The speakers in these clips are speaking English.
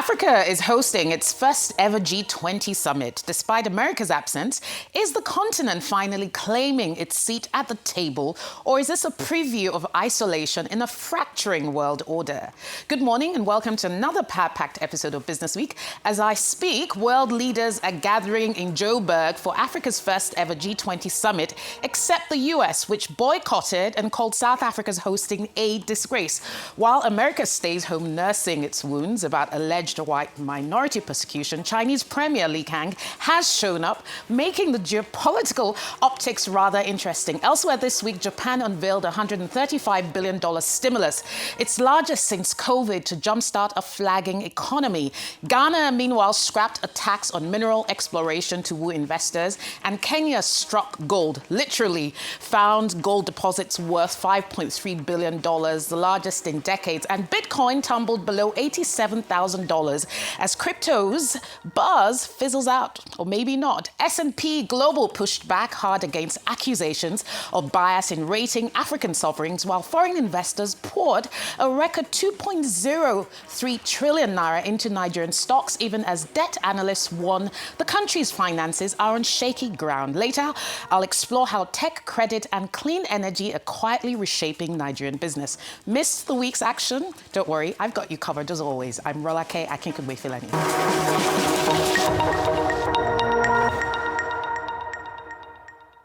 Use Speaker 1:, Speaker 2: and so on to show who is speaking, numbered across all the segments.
Speaker 1: Africa is hosting its first ever G20 summit. Despite America's absence, is the continent finally claiming its seat at the table, or is this a preview of isolation in a fracturing world order? Good morning and welcome to another power-packed episode of Business Week. As I speak, world leaders are gathering in Joburg for Africa's first ever G20 summit, except the US, which boycotted and called South Africa's hosting a disgrace, while America stays home nursing its wounds about alleged white minority persecution. Chinese Premier Li Kang has shown up, making the geopolitical optics rather interesting. Elsewhere this week, Japan unveiled a $135 billion stimulus, its largest since COVID, to jumpstart a flagging economy. Ghana, meanwhile, scrapped a tax on mineral exploration to woo investors, and Kenya struck gold, literally found gold deposits worth $5.3 billion, the largest in decades, and Bitcoin tumbled below $87,000 as crypto's buzz fizzles out, or maybe not. S&P Global pushed back hard against accusations of bias in rating African sovereigns, while foreign investors poured a record 2.03 trillion naira into Nigerian stocks, even as debt analysts warn the country's finances are on shaky ground. Later, I'll explore how tech, credit, and clean energy are quietly reshaping Nigerian business. Missed the week's action? Don't worry, I've got you covered as always. I'm Rolake Akinkunmi-Filani.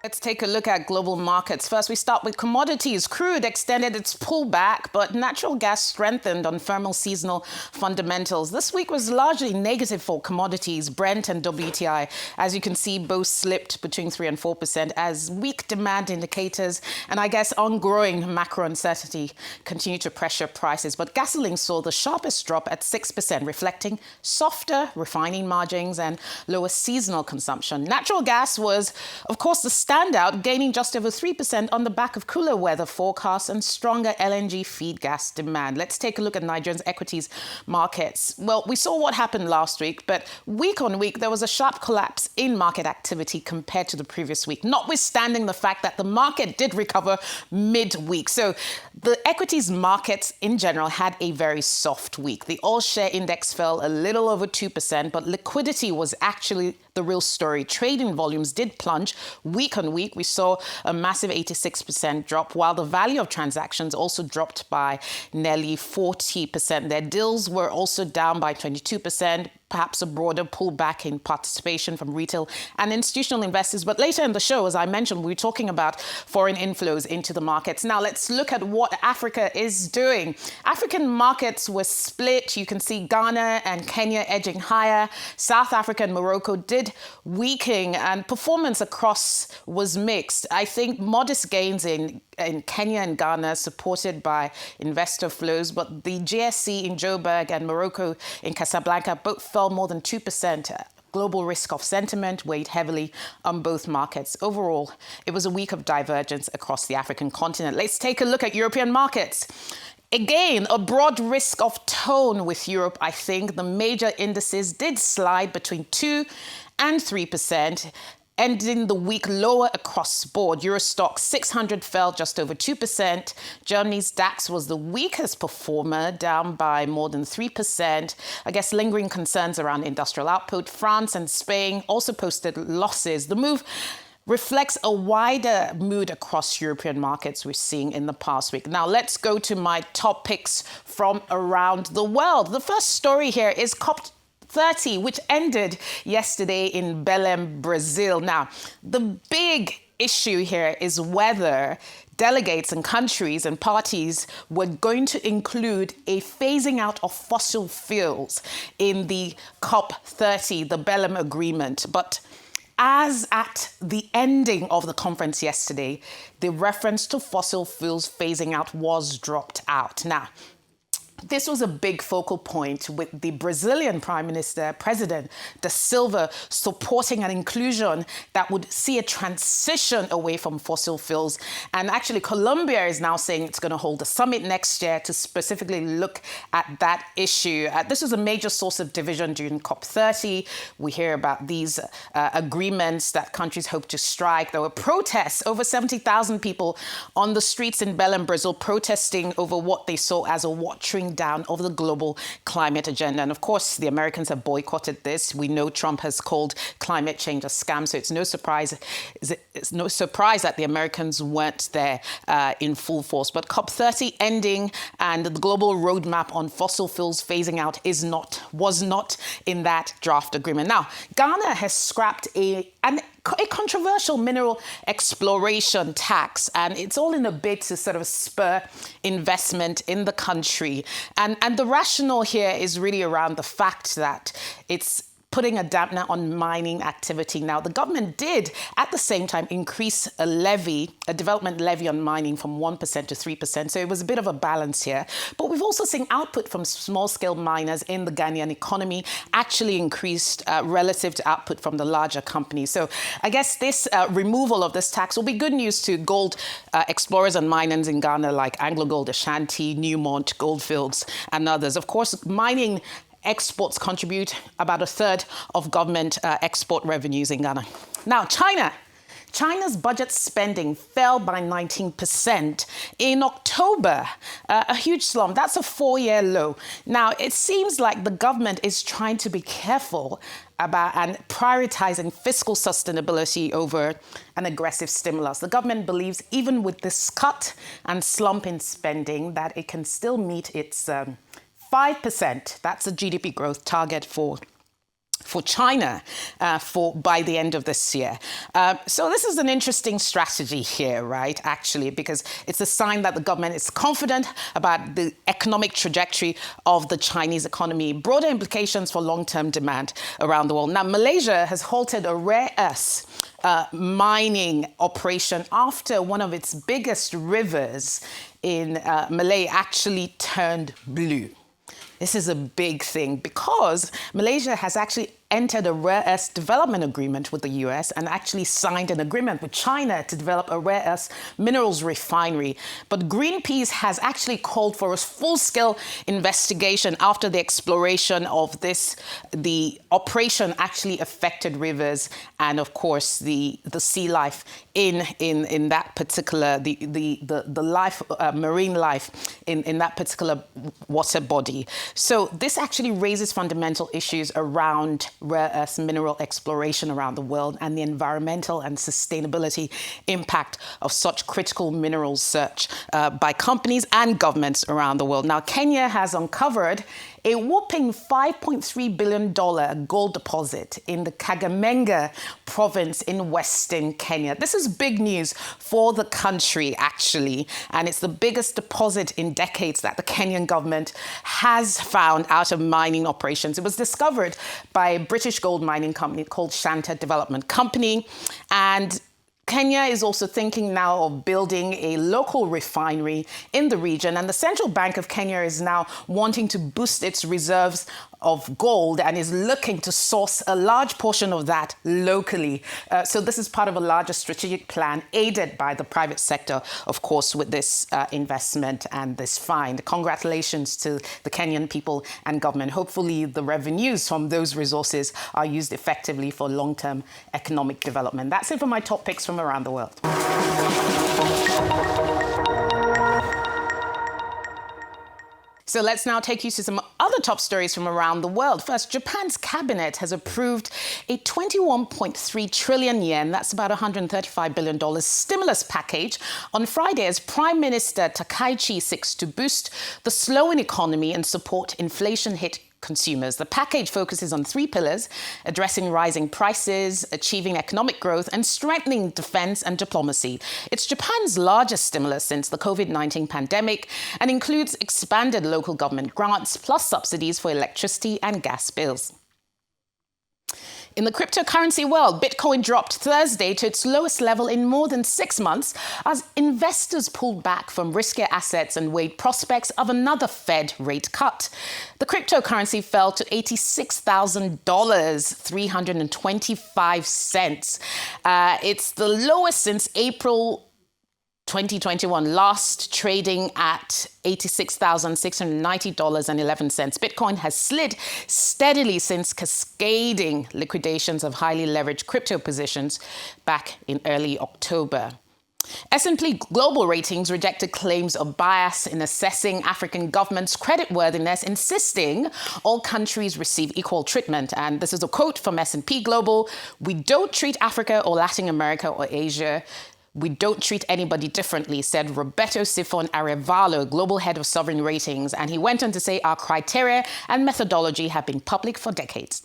Speaker 1: Let's take a look at global markets. First, we start with commodities. Crude extended its pullback, but natural gas strengthened on firmer seasonal fundamentals. This week was largely negative for commodities. Brent and WTI, as you can see, both slipped between 3% and 4% as weak demand indicators and, I guess, ongoing macro uncertainty continue to pressure prices. But gasoline saw the sharpest drop at 6%, reflecting softer refining margins and lower seasonal consumption. Natural gas was, of course, the standout, gaining just over 3% on the back of cooler weather forecasts and stronger LNG feed gas demand. Let's take a look at Nigeria's equities markets. Well, we saw what happened last week, but week on week, there was a sharp collapse in market activity compared to the previous week, notwithstanding the fact that the market did recover midweek. So the equities markets in general had a very soft week. The all-share index fell a little over 2%, but liquidity was actually the real story. Trading volumes did plunge. Week on week, we saw a massive 86% drop, while the value of transactions also dropped by nearly 40%. Their deals were also down by 22%. Perhaps a broader pullback in participation from retail and institutional investors. But later in the show, as I mentioned, we're talking about foreign inflows into the markets. Now, let's look at what Africa is doing. African markets were split. You can see Ghana and Kenya edging higher. South Africa and Morocco did weaken, and performance across was mixed. I think modest gains in Kenya and Ghana, supported by investor flows, but the GSC in Joburg and Morocco in Casablanca both fell more than 2%. Global risk of sentiment weighed heavily on both markets. Overall, it was a week of divergence across the African continent. Let's take a look at European markets. Again, a broad risk of tone with Europe, I think. The major indices did slide between 2% and 3%. Ending the week lower across the board. Euro Stoxx 600 fell just over 2%. Germany's DAX was the weakest performer, down by more than 3%. I guess lingering concerns around industrial output. France and Spain also posted losses. The move reflects a wider mood across European markets we're seeing in the past week. Now, let's go to my top picks from around the world. The first story here is COP30, which ended yesterday in Belém, Brazil. Now, the big issue here is whether delegates and countries and parties were going to include a phasing out of fossil fuels in the COP30, the Belém Agreement. But as at the ending of the conference yesterday, the reference to fossil fuels phasing out was dropped out. Now, this was a big focal point, with the Brazilian President Da Silva, supporting an inclusion that would see a transition away from fossil fuels. And actually, Colombia is now saying it's going to hold a summit next year to specifically look at that issue. This was a major source of division during COP30. We hear about these agreements that countries hope to strike. There were protests, over 70,000 people on the streets in Belém, Brazil, protesting over what they saw as a watering slowing down of the global climate agenda. And of course, the Americans have boycotted this. We know Trump has called climate change a scam, so it's no surprise that the Americans weren't there in full force. But COP30 ending and the global roadmap on fossil fuels phasing out was not in that draft agreement. Now, Ghana has scrapped a controversial mineral exploration tax, and it's all in a bid to sort of spur investment in the country. And the rationale here is really around the fact that it's putting a dampener on mining activity. Now, the government did, at the same time, increase a development levy on mining from 1% to 3%. So it was a bit of a balance here. But we've also seen output from small-scale miners in the Ghanaian economy actually increased relative to output from the larger companies. So I guess this removal of this tax will be good news to gold explorers and miners in Ghana like AngloGold Ashanti, Newmont, Goldfields, and others. Of course, mining exports contribute about a third of government export revenues in Ghana. Now, China's budget spending fell by 19% in October, a huge slump. That's a 4-year low. Now, it seems like the government is trying to be careful about and prioritizing fiscal sustainability over an aggressive stimulus. The government believes even with this cut and slump in spending that it can still meet its 5%, that's a GDP growth target for China by the end of this year. So this is an interesting strategy here, right, actually, because it's a sign that the government is confident about the economic trajectory of the Chinese economy, broader implications for long-term demand around the world. Now, Malaysia has halted a rare earth mining operation after one of its biggest rivers in Malay actually turned blue. This is a big thing because Malaysia has actually entered a rare earth development agreement with the US and actually signed an agreement with China to develop a rare earth minerals refinery. But Greenpeace has actually called for a full-scale investigation after the exploration of the operation actually affected rivers and, of course, the sea life in that particular, the life, marine life in that particular water body. So this actually raises fundamental issues around rare earth mineral exploration around the world and the environmental and sustainability impact of such critical mineral search by companies and governments around the world. Now, Kenya has uncovered a whopping $5.3 billion gold deposit in the Kakamega province in Western Kenya. This is big news for the country, actually, and it's the biggest deposit in decades that the Kenyan government has found out of mining operations. It was discovered by a British gold mining company called Shanta Development Company, and Kenya is also thinking now of building a local refinery in the region, and the Central Bank of Kenya is now wanting to boost its reserves of gold and is looking to source a large portion of that locally. So this is part of a larger strategic plan aided by the private sector, of course, with this investment and this find. Congratulations to the Kenyan people and government. Hopefully the revenues from those resources are used effectively for long-term economic development. That's it for my top picks from around the world. So let's now take you to some other top stories from around the world. First, Japan's cabinet has approved a 21.3 trillion yen, that's about $135 billion, stimulus package on Friday as Prime Minister Takaichi seeks to boost the slowing economy and support inflation-hit consumers. The package focuses on 3 pillars: addressing rising prices, achieving economic growth, and strengthening defense and diplomacy. It's Japan's largest stimulus since the COVID-19 pandemic and includes expanded local government grants plus subsidies for electricity and gas bills. In the cryptocurrency world, Bitcoin dropped Thursday to its lowest level in more than 6 months as investors pulled back from riskier assets and weighed prospects of another Fed rate cut. The cryptocurrency fell to $86,000, 325 cents. It's the lowest since April 2021, last trading at $86,690.11. Bitcoin has slid steadily since cascading liquidations of highly leveraged crypto positions back in early October. S&P Global Ratings rejected claims of bias in assessing African governments' creditworthiness, insisting all countries receive equal treatment. And this is a quote from S&P Global: "We don't treat Africa or Latin America or Asia. We don't treat anybody differently," said Roberto Sifon Arevalo, global head of sovereign ratings. And he went on to say, "Our criteria and methodology have been public for decades."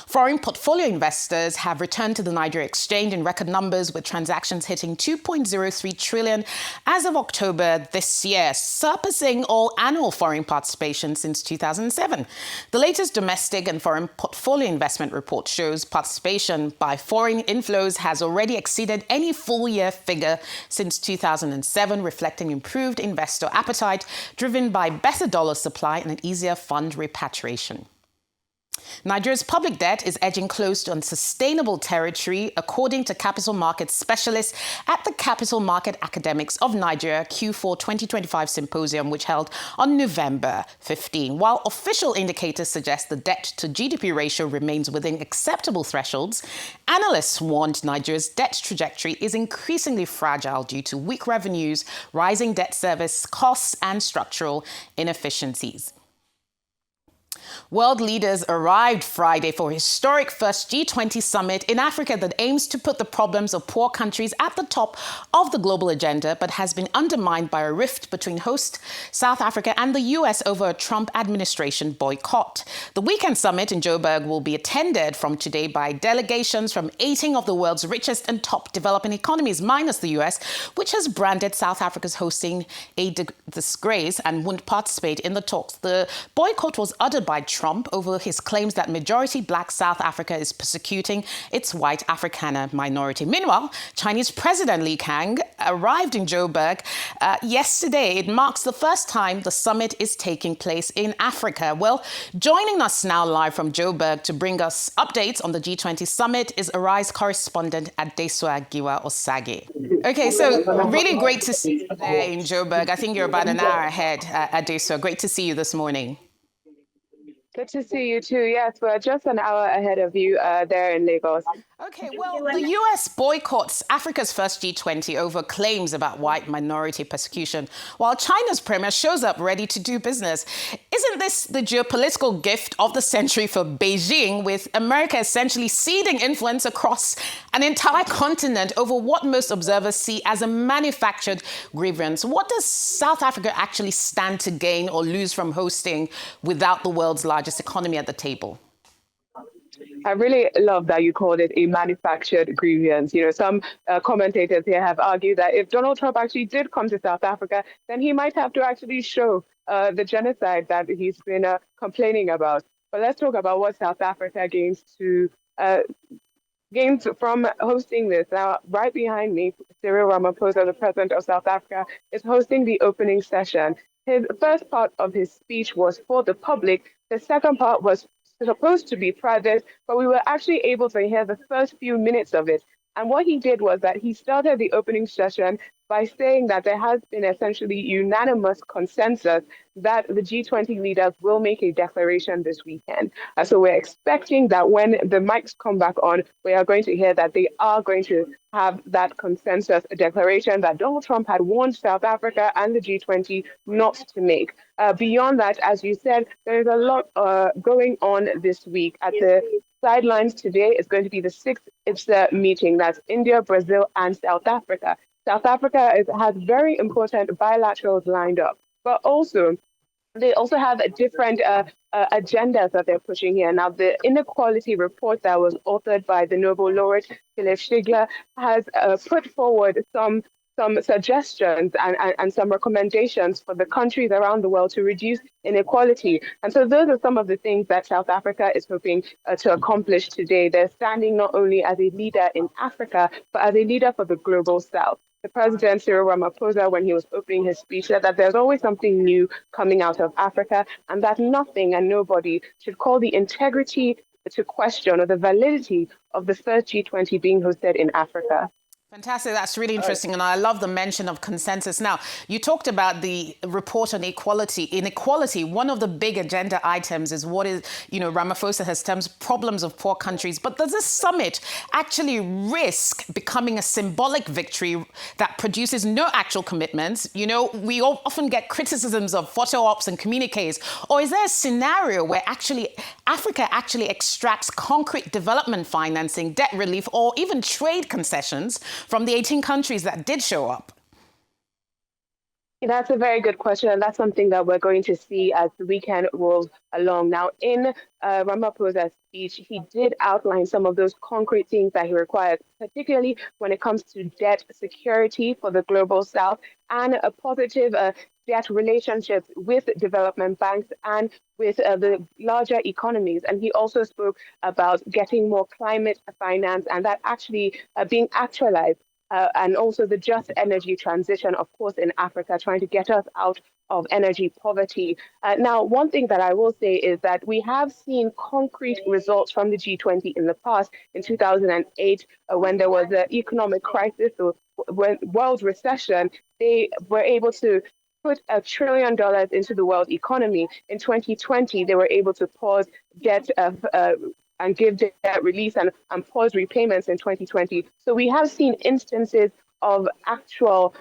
Speaker 1: Foreign portfolio investors have returned to the Nigeria exchange in record numbers, with transactions hitting 2.03 trillion as of October this year, surpassing all annual foreign participation since 2007. The latest domestic and foreign portfolio investment report shows participation by foreign inflows has already exceeded any full-year figure since 2007, reflecting improved investor appetite driven by better dollar supply and an easier fund repatriation. Nigeria's public debt is edging close to unsustainable territory, according to capital market specialists at the Capital Market Academics of Nigeria Q4 2025 symposium, which held on November 15. While official indicators suggest the debt to GDP ratio remains within acceptable thresholds, analysts warned Nigeria's debt trajectory is increasingly fragile due to weak revenues, rising debt service costs, and structural inefficiencies. World leaders arrived Friday for a historic first G20 summit in Africa that aims to put the problems of poor countries at the top of the global agenda, but has been undermined by a rift between host South Africa and the US over a Trump administration boycott. The weekend summit in Joburg will be attended from today by delegations from 18 of the world's richest and top developing economies, minus the US, which has branded South Africa's hosting a disgrace and won't participate in the talks. The boycott was uttered by Trump over his claims that majority black South Africa is persecuting its white Afrikaner minority. Meanwhile, Chinese President Li Kang arrived in Joburg yesterday. It marks the first time the summit is taking place in Africa. Well, joining us now live from Joburg to bring us updates on the G20 summit is Arise correspondent Adesua Giwa Osage. Okay, so really great to see you there in Joburg. I think you're about an hour ahead, Adesua. Great to see you this morning.
Speaker 2: Good to see you too. Yes, we're just an hour ahead of you there in Lagos.
Speaker 1: Okay, well, the US boycotts Africa's first G20 over claims about white minority persecution, while China's premier shows up ready to do business. Isn't this the geopolitical gift of the century for Beijing, with America essentially ceding influence across an entire continent over what most observers see as a manufactured grievance? What does South Africa actually stand to gain or lose from hosting without the world's largest economy at the table?
Speaker 2: I really love that you called it a manufactured grievance. You know, some commentators here have argued that if Donald Trump actually did come to South Africa, then he might have to actually show the genocide that he's been complaining about. But let's talk about what South Africa gains from hosting this. Now, right behind me, Cyril Ramaphosa, the president of South Africa, is hosting the opening session. His first part of his speech was for the public. The second part was supposed to be private, but we were actually able to hear the first few minutes of it. And what he did was that he started the opening session by saying that there has been essentially unanimous consensus that the G20 leaders will make a declaration this weekend. So we're expecting that when the mics come back on, we are going to hear that they are going to have that consensus declaration that Donald Trump had warned South Africa and the G20 not to make. Beyond that, as you said, there's a lot going on this week. At the sidelines today is going to be the sixth IBSA meeting. That's India, Brazil, and South Africa. South Africa has very important bilaterals lined up, but they also have different agendas that they're pushing here. Now, the inequality report that was authored by the Nobel laureate Philip Stigler has put forward some suggestions and some recommendations for the countries around the world to reduce inequality. And so those are some of the things that South Africa is hoping to accomplish today. They're standing not only as a leader in Africa, but as a leader for the global South. The president, Cyril Ramaphosa, when he was opening his speech, said that there's always something new coming out of Africa, and that nothing and nobody should call the integrity to question or the validity of the first G20 being hosted in Africa.
Speaker 1: Fantastic. That's really interesting. And I love the mention of consensus. Now, you talked about the report on equality. Inequality, one of the big agenda items is what is, Ramaphosa has termed problems of poor countries. But does this summit actually risk becoming a symbolic victory that produces no actual commitments? We often get criticisms of photo ops and communiques. Or is there a scenario where Africa actually extracts concrete development financing, debt relief, or even trade concessions from the 18 countries that did show up?
Speaker 2: That's a very good question, and that's something that we're going to see as the weekend rolls along. Now, in Ramaphosa's speech, he did outline some of those concrete things that he requires, particularly when it comes to debt security for the global south and a positive debt relationships with development banks and with the larger economies. And he also spoke about getting more climate finance and that actually being actualized. And also the just energy transition, of course, in Africa, trying to get us out of energy poverty. Now, one thing that I will say is that we have seen concrete results from the G20 in the past. In 2008, when there was an economic crisis or when world recession, they were able to put $1 trillion into the world economy. In 2020, they were able to pause debt and give debt release and pause repayments in 2020. So we have seen instances of actual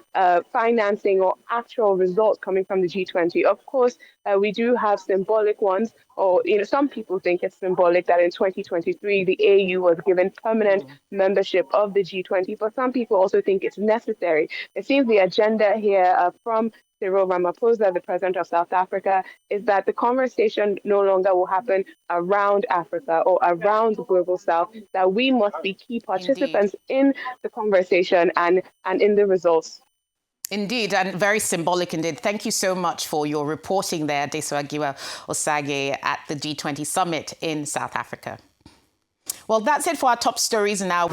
Speaker 2: financing or actual results coming from the G20. Of course, we do have symbolic ones, or some people think it's symbolic that in 2023 the AU was given permanent membership of the G20, but some people also think it's necessary. It seems the agenda here from Cyril Ramaphosa, the president of South Africa, is that the conversation no longer will happen around Africa or around the global south, that we must be key participants in the conversation and in the results.
Speaker 1: Indeed, and very symbolic indeed. Thank you so much for your reporting there, Desoagiwa Osagie, at the G20 summit in South Africa. Well, that's it for our top stories now.